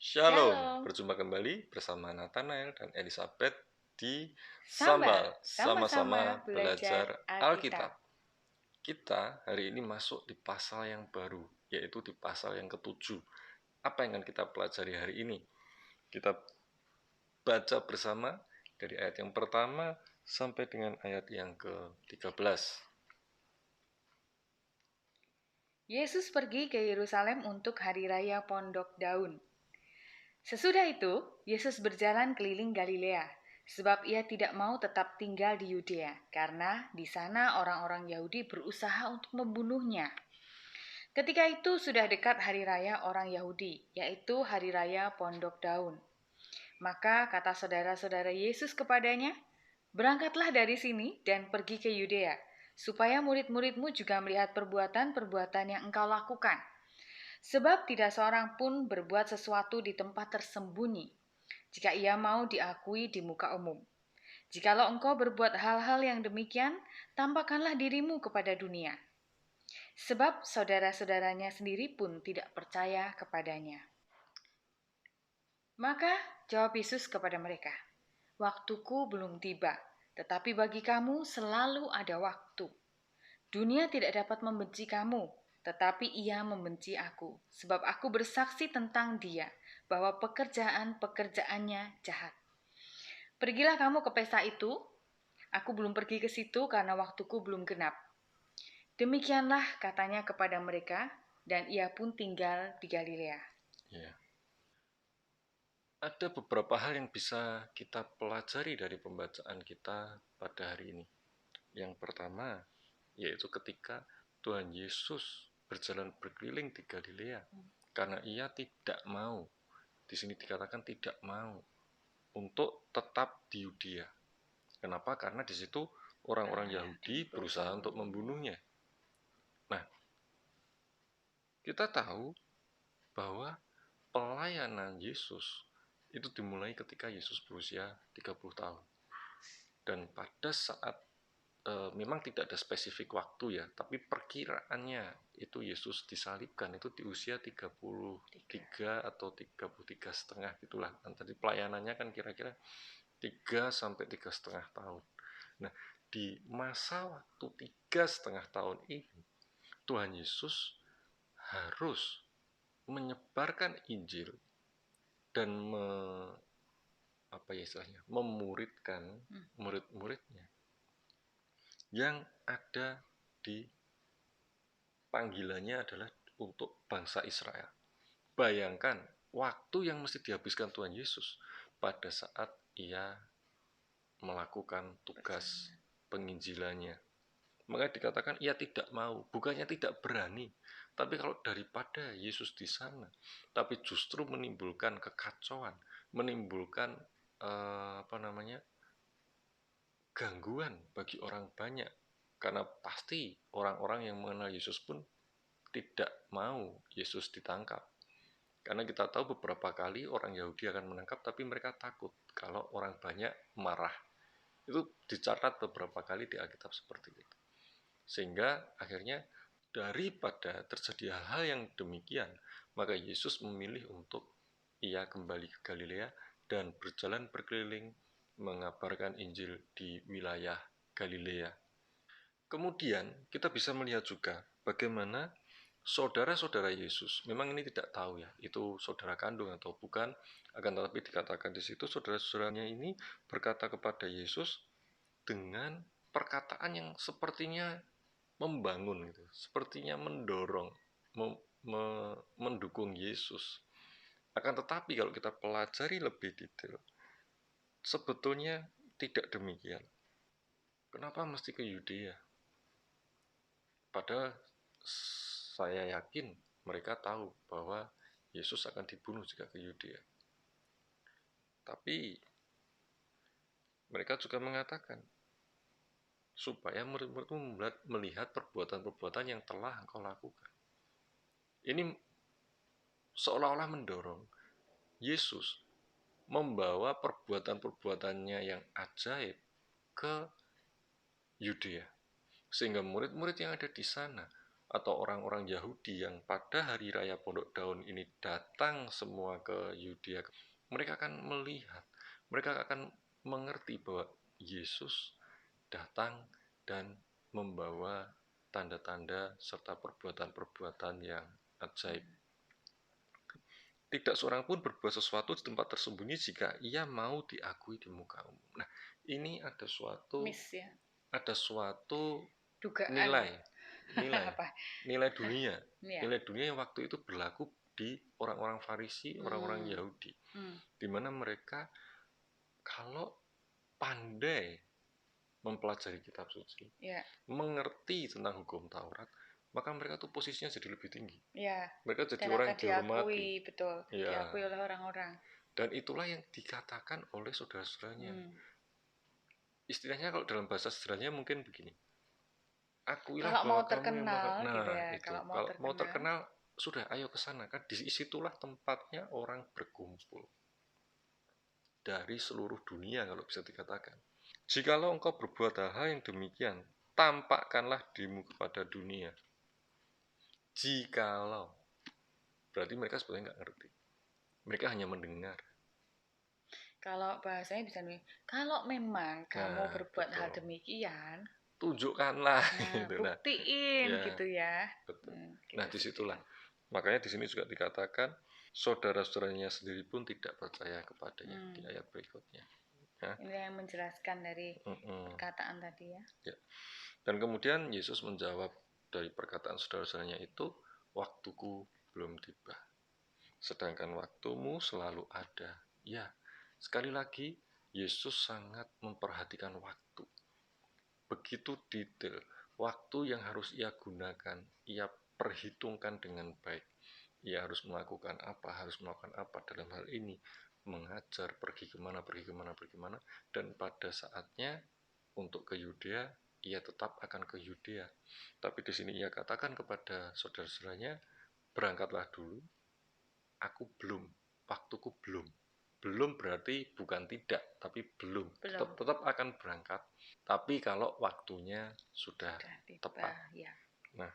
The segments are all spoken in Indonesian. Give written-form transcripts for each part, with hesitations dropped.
Shalom, Shalom, berjumpa kembali bersama Nathanael dan Elizabeth di Sambal, Sambal, sama-sama sama-sama belajar belajar Alkitab. Alkitab. Kita hari ini masuk di pasal yang baru, yaitu di pasal yang ketujuh. Apa yang akan kita pelajari hari ini? Kita baca bersama dari ayat yang pertama sampai dengan ayat yang ke-13. Yesus pergi ke Yerusalem untuk hari raya Pondok Daun. Sesudah itu, Yesus berjalan keliling Galilea, sebab ia tidak mau tetap tinggal di Yudea, karena di sana orang-orang Yahudi berusaha untuk membunuhnya. Ketika itu sudah dekat hari raya orang Yahudi, yaitu hari raya Pondok Daun. Maka kata saudara-saudara Yesus kepadanya, "Berangkatlah dari sini dan pergi ke Yudea, supaya murid-muridmu juga melihat perbuatan-perbuatan yang engkau lakukan. Sebab tidak seorang pun berbuat sesuatu di tempat tersembunyi, jika ia mau diakui di muka umum. Jikalau engkau berbuat hal-hal yang demikian, tampakkanlah dirimu kepada dunia." Sebab saudara-saudaranya sendiri pun tidak percaya kepadanya. Maka jawab Yesus kepada mereka, "Waktuku belum tiba, tetapi bagi kamu selalu ada waktu. Dunia tidak dapat membenci kamu, tetapi ia membenci aku, sebab aku bersaksi tentang dia, bahwa pekerjaan-pekerjaannya jahat. Pergilah kamu ke pesta itu, aku belum pergi ke situ karena waktuku belum genap." Demikianlah katanya kepada mereka, dan ia pun tinggal di Galilea. Ya. Ada beberapa hal yang bisa kita pelajari dari pembacaan kita pada hari ini. Yang pertama, yaitu ketika Tuhan Yesus berjalan berkeliling di Galilea, karena ia tidak mau, di sini dikatakan tidak mau untuk tetap di Yudea. Kenapa? Karena di situ orang-orang Yahudi berusaha untuk membunuhnya. Nah, kita tahu bahwa pelayanan Yesus itu dimulai ketika Yesus berusia 30 tahun. Dan pada saat memang tidak ada spesifik waktu ya, tapi perkiraannya itu Yesus disalibkan itu di usia 33 atau 33 setengah gitulah. Nanti pelayanannya kan kira-kira 3 sampai 3,5 tahun. Nah, di masa waktu 3,5 tahun ini Tuhan Yesus harus menyebarkan Injil dan memuridkan murid-muridnya yang ada di panggilannya adalah untuk bangsa Israel. Bayangkan waktu yang mesti dihabiskan Tuhan Yesus pada saat ia melakukan tugas penginjilannya. Maka dikatakan ia tidak mau, bukannya tidak berani, tapi kalau daripada Yesus di sana, tapi justru menimbulkan kekacauan, menimbulkan gangguan bagi orang banyak, karena pasti orang-orang yang mengenal Yesus pun tidak mau Yesus ditangkap. Karena kita tahu beberapa kali orang Yahudi akan menangkap, tapi mereka takut kalau orang banyak marah. Itu dicatat beberapa kali di Alkitab seperti itu. Sehingga akhirnya daripada terjadi hal-hal yang demikian, maka Yesus memilih untuk ia kembali ke Galilea dan berjalan berkeliling mengabarkan Injil di wilayah Galilea. Kemudian kita bisa melihat juga bagaimana saudara-saudara Yesus, memang ini tidak tahu ya, itu saudara kandung atau bukan, akan tetapi dikatakan di situ saudara-saudaranya ini berkata kepada Yesus dengan perkataan yang sepertinya membangun gitu, sepertinya mendorong, mendukung Yesus. Akan tetapi kalau kita pelajari lebih detail, sebetulnya tidak demikian. Kenapa mesti ke Yudea? Padahal saya yakin mereka tahu bahwa Yesus akan dibunuh jika ke Yudea. Tapi mereka juga mengatakan supaya murid-muridmu melihat perbuatan-perbuatan yang telah engkau lakukan. Ini seolah-olah mendorong Yesus membawa perbuatan-perbuatannya yang ajaib ke Yudea. Sehingga murid-murid yang ada di sana atau orang-orang Yahudi yang pada hari raya Pondok Daun ini datang semua ke Yudea, mereka akan melihat, mereka akan mengerti bahwa Yesus datang dan membawa tanda-tanda serta perbuatan-perbuatan yang ajaib. Tidak seorang pun berbuat sesuatu di tempat tersembunyi jika ia mau diakui di muka umum. Nah, ini ada suatu Ya. ada suatu Dugaan. nilai Apa? dunia, Ya. nilai dunia yang waktu itu berlaku di orang-orang Farisi, orang-orang Yahudi, di mana mereka kalau pandai mempelajari kitab suci, mengerti tentang hukum Taurat, maka mereka tuh posisinya jadi lebih tinggi. Mereka jadi Dan orang akan yang dihormati. diakui, betul. Diakui oleh orang-orang. Dan itulah yang dikatakan oleh saudara-saudaranya. Istilahnya kalau dalam bahasa sederhananya mungkin begini. Akuilah kalau bahwa mau terkenal, kamu yang gitu ya. itu. Kalau mau terkenal, sudah ayo ke sana. Kan disitulah tempatnya orang berkumpul. Dari seluruh dunia kalau bisa dikatakan. Jikalau engkau berbuat hal yang demikian, tampakkanlah dirimu kepada dunia. Jikalau, berarti mereka sebetulnya nggak ngerti. Mereka hanya mendengar. Kalau bahasanya bisa nih, kalau memang kamu berbuat hal demikian, tunjukkanlah, buktiin, gitu ya. Betul. Nah, disitulah. Makanya di sini juga dikatakan saudara-saudaranya sendiri pun tidak percaya kepadanya di ayat berikutnya. Ini yang menjelaskan dari perkataan tadi ya. Dan kemudian Yesus menjawab dari perkataan saudara-saudaranya itu, waktuku belum tiba. Sedangkan waktumu selalu ada. Ya, sekali lagi Yesus sangat memperhatikan waktu. Begitu detail. Waktu yang harus ia gunakan, ia perhitungkan dengan baik. Ia harus melakukan apa dalam hal ini. Mengajar, pergi kemana, dan pada saatnya untuk ke Yudea, ia tetap akan ke Yudea. Tapi di sini ia katakan kepada saudara-saudaranya, berangkatlah dulu, aku belum, waktuku belum. Belum berarti bukan tidak, tapi belum. Tetap akan berangkat, tapi kalau waktunya sudah tepat. Ya. Nah,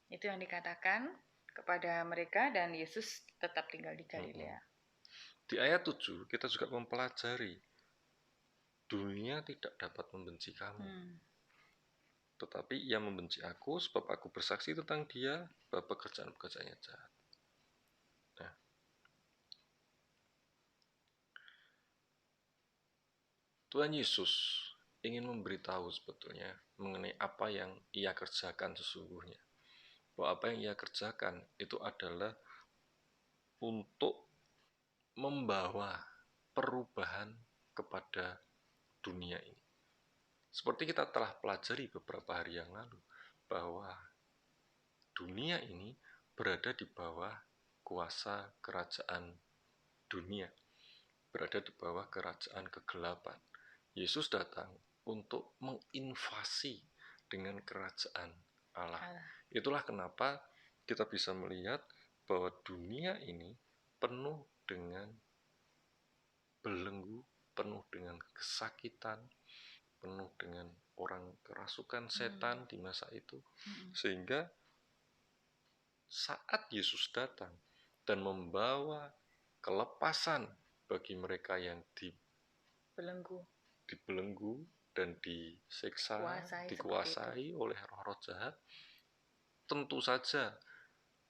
itu yang dikatakan kepada mereka dan Yesus tetap tinggal di Galilea. Di ayat 7 kita juga mempelajari dunia tidak dapat membenci kamu. Tetapi ia membenci aku sebab aku bersaksi tentang dia bahwa pekerjaan-pekerjaannya jahat. Nah, Tuhan Yesus ingin memberitahu sebetulnya mengenai apa yang ia kerjakan sesungguhnya. Bahwa apa yang ia kerjakan itu adalah untuk membawa perubahan kepada dunia ini. Seperti kita telah pelajari beberapa hari yang lalu, bahwa dunia ini berada di bawah kuasa kerajaan dunia, berada di bawah kerajaan kegelapan. Yesus datang untuk menginvasi dengan kerajaan Allah. Itulah kenapa kita bisa melihat bahwa dunia ini penuh dengan belenggu, penuh dengan kesakitan, penuh dengan orang kerasukan setan di masa itu. Sehingga saat Yesus datang dan membawa kelepasan bagi mereka yang dibelenggu dan disiksa, dikuasai oleh roh-roh jahat, tentu saja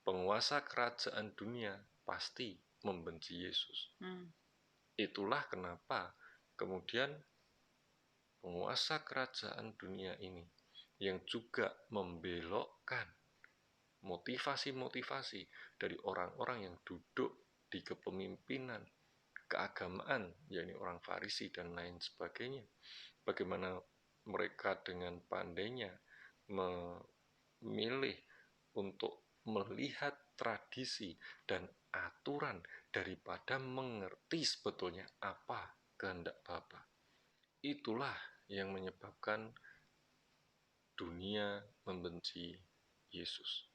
penguasa kerajaan dunia pasti membenci Yesus. Itulah kenapa kemudian penguasa kerajaan dunia ini yang juga membelokkan motivasi-motivasi dari orang-orang yang duduk di kepemimpinan keagamaan, yakni orang Farisi dan lain sebagainya. Bagaimana mereka dengan pandainya memilih untuk melihat tradisi dan aturan daripada mengerti sebetulnya apa kehendak Bapa. Itulah yang menyebabkan dunia membenci Yesus.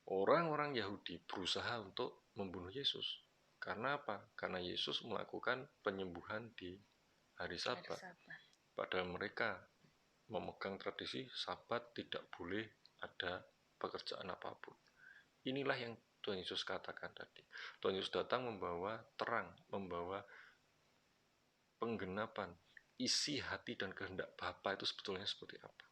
Orang-orang Yahudi berusaha untuk membunuh Yesus. Karena apa? Karena Yesus melakukan penyembuhan di hari Sabat. Padahal mereka memegang tradisi Sabat tidak boleh ada pekerjaan apapun. Inilah yang Tuhan Yesus katakan tadi. Tuhan Yesus datang membawa terang, membawa penggenapan isi hati dan kehendak Bapa itu sebetulnya seperti apa.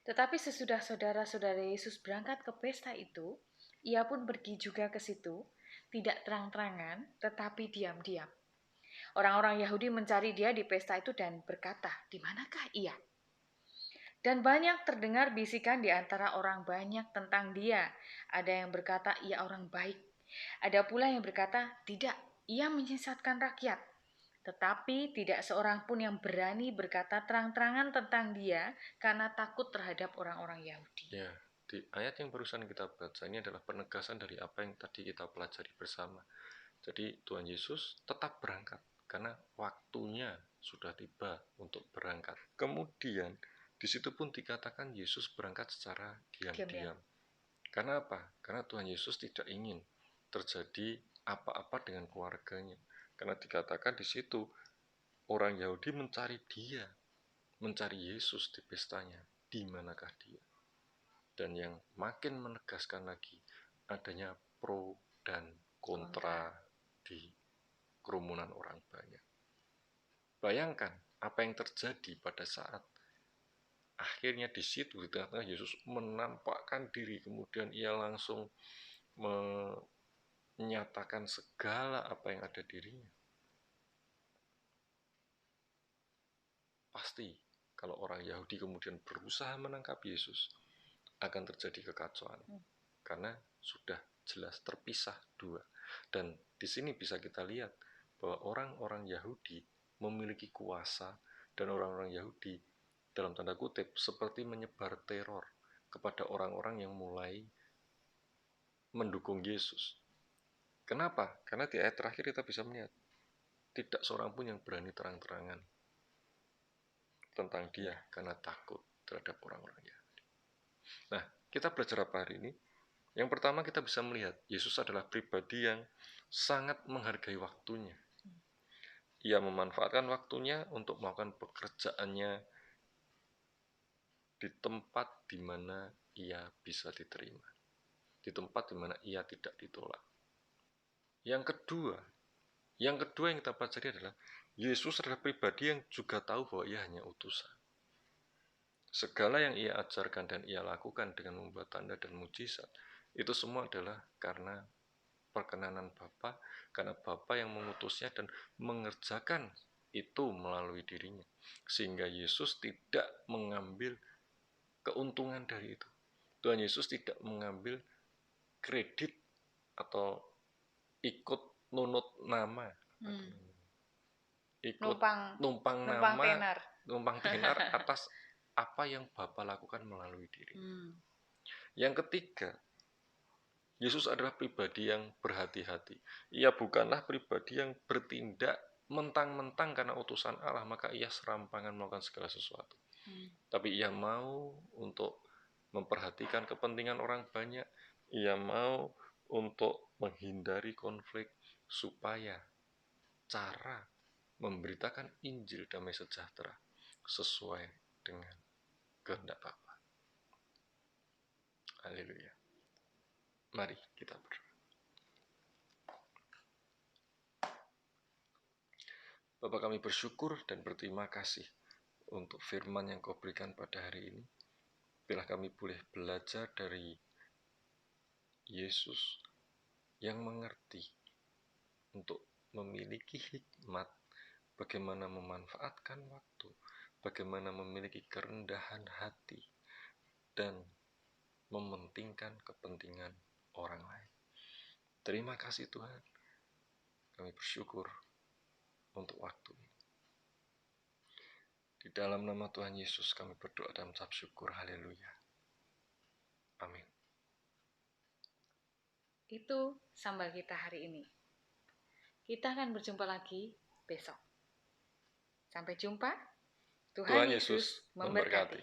Tetapi sesudah saudara-saudara Yesus berangkat ke pesta itu, ia pun pergi juga ke situ, tidak terang-terangan, tetapi diam-diam. Orang-orang Yahudi mencari dia di pesta itu dan berkata, "Di manakah ia?" Dan banyak terdengar bisikan di antara orang banyak tentang dia. Ada yang berkata, "Ia orang baik." Ada pula yang berkata, "Tidak, ia menyesatkan rakyat." Tetapi tidak seorang pun yang berani berkata terang-terangan tentang dia karena takut terhadap orang-orang Yahudi. Ya, di ayat yang barusan kita baca ini adalah penegasan dari apa yang tadi kita pelajari bersama. Jadi Tuhan Yesus tetap berangkat karena waktunya sudah tiba untuk berangkat. Kemudian di situ pun dikatakan Yesus berangkat secara diam-diam. Karena apa? Karena Tuhan Yesus tidak ingin terjadi apa-apa dengan keluarganya. Karena dikatakan di situ orang Yahudi mencari dia, mencari Yesus di pestanya. Di manakah dia? Dan yang makin menegaskan lagi adanya pro dan kontra di kerumunan orang banyak. Bayangkan apa yang terjadi pada saat akhirnya di situ di tengah-tengah Yesus menampakkan diri, kemudian ia langsung menyatakan segala apa yang ada dirinya. Pasti kalau orang Yahudi kemudian berusaha menangkap Yesus, akan terjadi kekacauan. Karena sudah jelas terpisah dua. Dan di sini bisa kita lihat bahwa orang-orang Yahudi memiliki kuasa dan orang-orang Yahudi dalam tanda kutip seperti menyebar teror kepada orang-orang yang mulai mendukung Yesus. Kenapa? Karena di ayat terakhir kita bisa melihat tidak seorang pun yang berani terang-terangan tentang dia karena takut terhadap orang-orang Yahudi. Nah, kita belajar apa hari ini? Yang pertama kita bisa melihat Yesus adalah pribadi yang sangat menghargai waktunya. Ia memanfaatkan waktunya untuk melakukan pekerjaannya di tempat di mana ia bisa diterima, di tempat di mana ia tidak ditolak. Yang kedua yang kita pelajari adalah Yesus adalah pribadi yang juga tahu bahwa ia hanya utusan. Segala yang ia ajarkan dan ia lakukan dengan membuat tanda dan mujizat, itu semua adalah karena perkenanan Bapa, karena Bapa yang mengutusnya dan mengerjakan itu melalui dirinya. Sehingga Yesus tidak mengambil keuntungan dari itu. Tuhan Yesus tidak mengambil kredit atau ikut nunut nama. Ikut numpang nama, numpang tenar atas apa yang Bapa lakukan melalui diri. Yang ketiga, Yesus adalah pribadi yang berhati-hati. Ia bukanlah pribadi yang bertindak mentang-mentang karena utusan Allah, maka ia serampangan melakukan segala sesuatu. Tapi ia mau untuk memperhatikan kepentingan orang banyak. Ia mau untuk menghindari konflik supaya cara memberitakan Injil damai sejahtera sesuai dengan kehendak Bapa. Haleluya. Mari kita berdoa. Bapa, kami bersyukur dan berterima kasih untuk firman yang Kau berikan pada hari ini. Bila kami boleh belajar dari Yesus yang mengerti untuk memiliki hikmat bagaimana memanfaatkan waktu, bagaimana memiliki kerendahan hati, dan mementingkan kepentingan orang lain. Terima kasih Tuhan. Kami bersyukur untuk waktu ini. Di dalam nama Tuhan Yesus kami berdoa dan mengucap syukur. Haleluya. Amin. Itu sambal kita hari ini. Kita akan berjumpa lagi besok. Sampai jumpa. Tuhan Yesus memberkati.